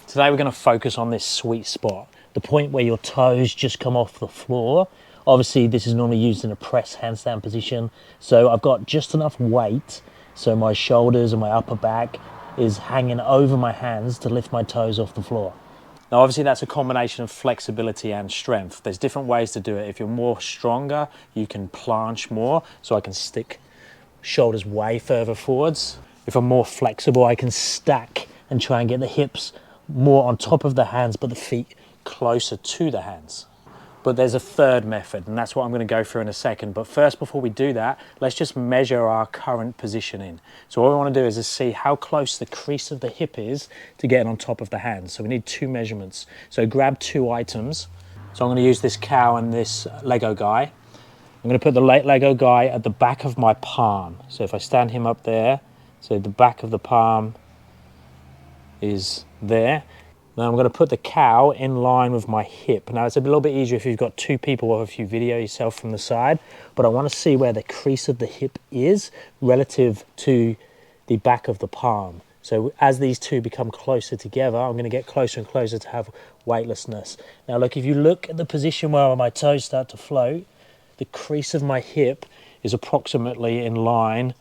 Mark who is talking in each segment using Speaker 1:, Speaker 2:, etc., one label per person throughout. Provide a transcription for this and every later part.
Speaker 1: Today we're going to focus on this sweet spot, the point where your toes just come off the floor. Obviously this is normally used in a press handstand position, so I've got just enough weight so my shoulders and my upper back is hanging over my hands to lift my toes off the floor. Now obviously that's a combination of flexibility and strength. There's different ways to do it. If you're more stronger, you can planche more, so I can stick shoulders way further forwards. If I'm more flexible, I can stack and try and get the hips more on top of the hands, but the feet closer to the hands. But there's a third method, and that's what I'm going to go through in a second. But first, before we do that, let's just measure our current positioning. So what we want to do is just see how close the crease of the hip is to getting on top of the hands. So we need 2 measurements. So grab 2 items. So I'm going to use this cow and this Lego guy. I'm going to put the Lego guy at the back of my palm. So if I stand him up there, so the back of the palm is there. Now I'm going to put the cow in line with my hip. Now it's a little bit easier if you've got 2 people or if you video yourself from the side, but I want to see where the crease of the hip is relative to the back of the palm. So as these 2 become closer together, I'm going to get closer and closer to have weightlessness. Now look, if you look at the position where my toes start to float, the crease of my hip is approximately in line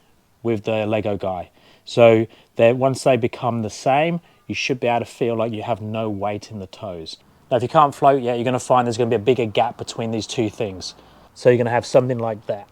Speaker 1: with the Lego guy. So once they become the same, you should be able to feel like you have no weight in the toes. Now, if you can't float yet, you're going to find there's going to be a bigger gap between these 2 things. So you're going to have something like that.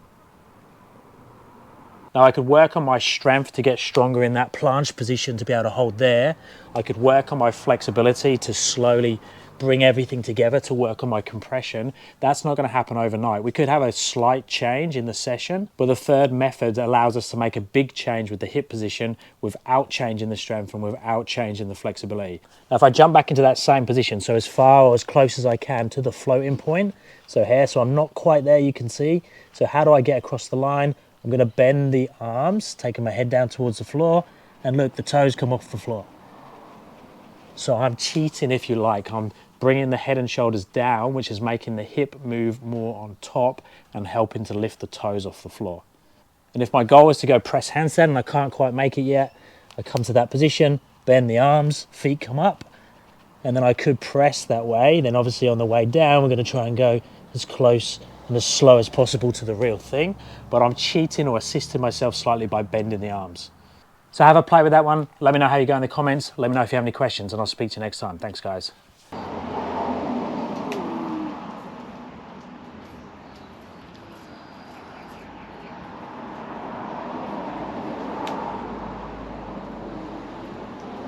Speaker 1: Now, I could work on my strength to get stronger in that planche position to be able to hold there. I could work on my flexibility to slowly bring everything together to work on my compression. That's not going to happen overnight. We could have a slight change in the session, but the third method allows us to make a big change with the hip position without changing the strength and without changing the flexibility. Now, if I jump back into that same position, so as far or as close as I can to the floating point, so here, so I'm not quite there, you can see. So how do I get across the line? I'm going to bend the arms, taking my head down towards the floor, and look, the toes come off the floor. So I'm cheating, if you like. I'm bringing the head and shoulders down, which is making the hip move more on top and helping to lift the toes off the floor. And if my goal is to go press handstand and I can't quite make it yet, I come to that position, bend the arms, feet come up, and then I could press that way. Then obviously on the way down, we're going to try and go as close and as slow as possible to the real thing. But I'm cheating or assisting myself slightly by bending the arms. So have a play with that one. Let me know how you go in the comments. Let me know if you have any questions, and I'll speak to you next time. Thanks, guys.